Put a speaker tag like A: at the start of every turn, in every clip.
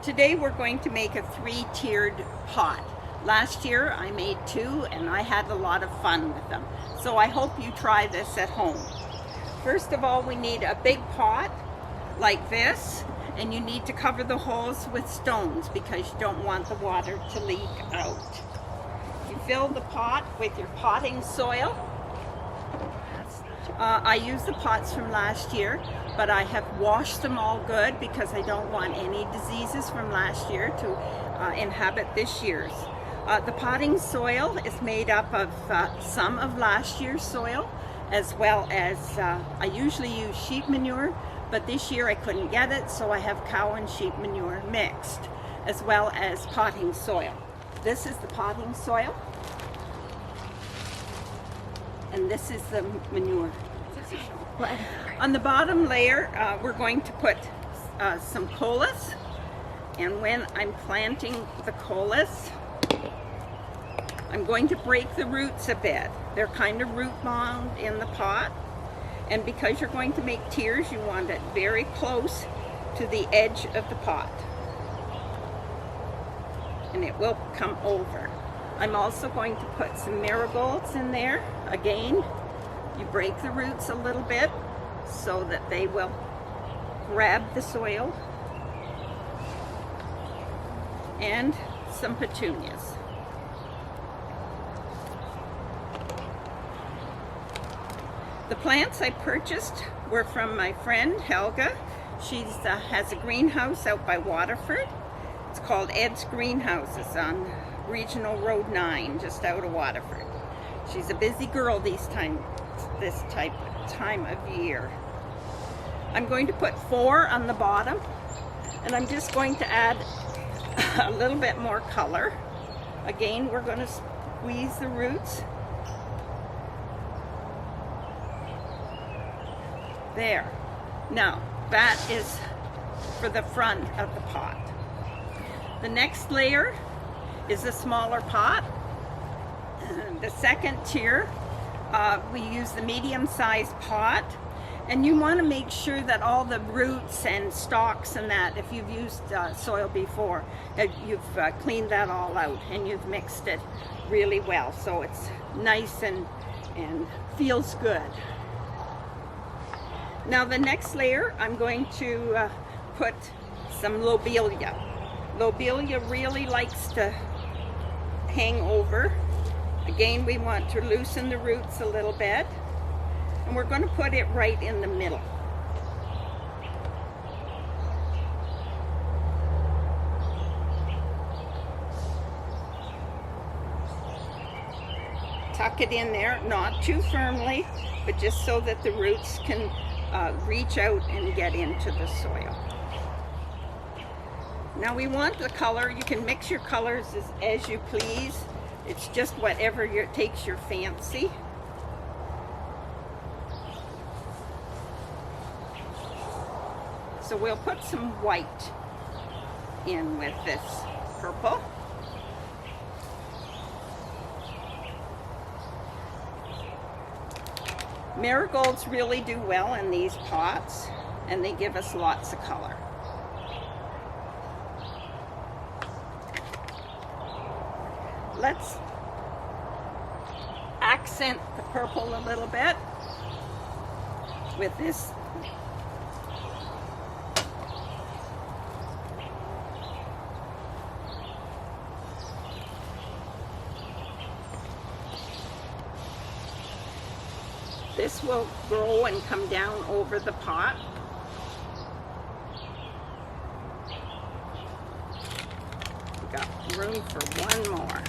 A: Today we're going to make a 3-tiered pot. Last year I made 2 and I had a lot of fun with them. So I hope you try this at home. First of all, we need a big pot like this, and you need to cover the holes with stones because you don't want the water to leak out. You fill the pot with your potting soil. I used the pots from last year, but I have washed them all good because I don't want any diseases from last year to inhabit this year's. The potting soil is made up of some of last year's soil, as well as I usually use sheep manure, but this year I couldn't get it, so I have cow and sheep manure mixed, as well as potting soil. This is the potting soil, and this is the manure. On the bottom layer, we're going to put some colas, and when I'm planting the colas, I'm going to break the roots a bit. They're kind of root bound in the pot, and because you're going to make tiers, you want it very close to the edge of the pot, and it will come over. I'm also going to put some marigolds in there. Again, you break the roots a little bit so that they will grab the soil, and some petunias. The plants I purchased were from my friend Helga. She has a greenhouse out by Waterford. It's called Ed's Greenhouses on Regional Road 9, just out of Waterford. She's a busy girl this time of year. I'm going to put 4 on the bottom, and I'm just going to add a little bit more color. Again, we're going to squeeze the roots. There. Now, that is for the front of the pot. The next layer is a smaller pot. The second tier, we use the medium-sized pot, and you want to make sure that all the roots and stalks and that, if you've used soil before, that you've cleaned that all out and you've mixed it really well, so it's nice and feels good. Now the next layer, I'm going to put some lobelia. Lobelia really likes to hang over. Again, we want to loosen the roots a little bit, and we're going to put it right in the middle. Tuck it in there, not too firmly, but just so that the roots can reach out and get into the soil. Now we want the color. You can mix your colors as you please. It's just whatever takes your fancy. So we'll put some white in with this purple. Marigolds really do well in these pots, and they give us lots of color. Let's accent the purple a little bit with this. This will grow and come down over the pot. We've got room for one more.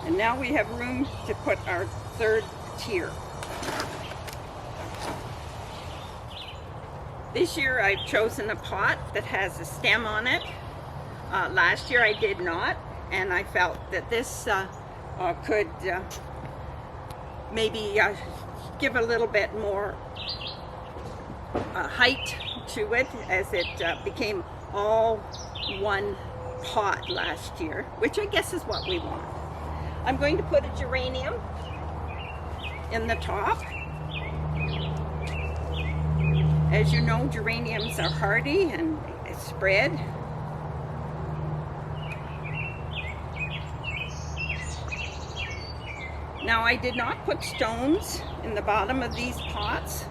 A: And now we have room to put our 3rd tier. This year I've chosen a pot that has a stem on it. Last year I did not, and I felt that this could maybe give a little bit more height to it, as it became all one pot last year, which I guess is what we want. I'm going to put a geranium in the top. As you know, geraniums are hardy and spread. Now, I did not put stones in the bottom of these pots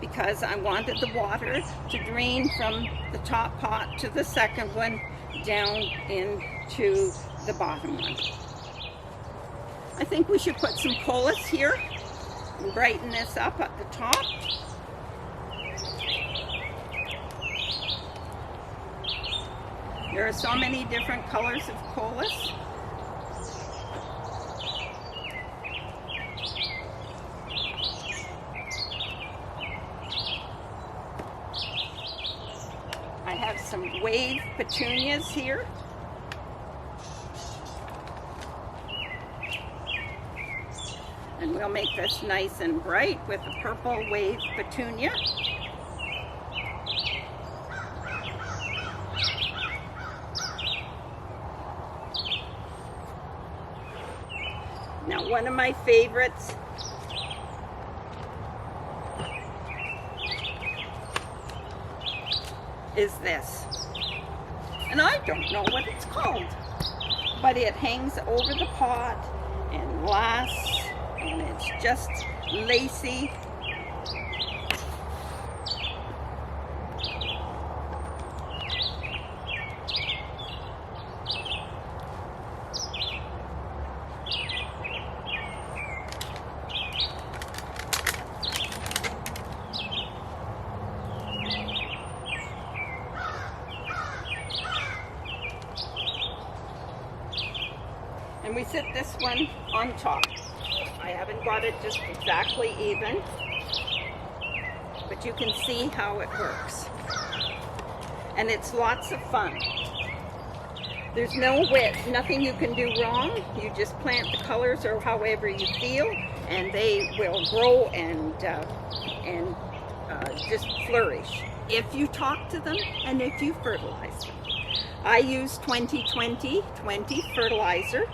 A: because I wanted the water to drain from the top pot to the second one down into the bottom one. I think we should put some colas here and brighten this up at the top. There are so many different colors of colas. I have some wave petunias here. And we'll make this nice and bright with a purple wave petunia. Now, one of my favorites is this. And I don't know what it's called, but it hangs over the pot and lasts, and it's just lacy. And we sit this one on top. I haven't got it just exactly even, but you can see how it works. And it's lots of fun. There's nothing you can do wrong. You just plant the colors or however you feel, and they will grow and just flourish if you talk to them and if you fertilize them. I use 20-20-20 fertilizer,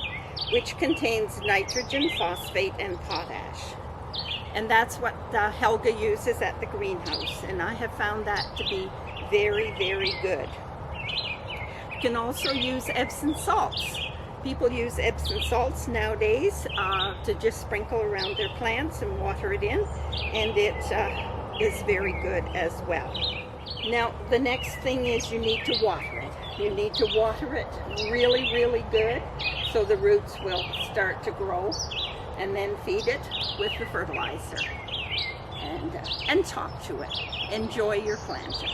A: which contains nitrogen, phosphate, and potash. And that's what Helga uses at the greenhouse, and I have found that to be very, very good. You can also use Epsom salts. People use Epsom salts nowadays to just sprinkle around their plants and water it in, and it is very good as well. Now, the next thing is you need to water it. You need to water it really, really good so the roots will start to grow, and then feed it with the fertilizer and talk to it. Enjoy your planting.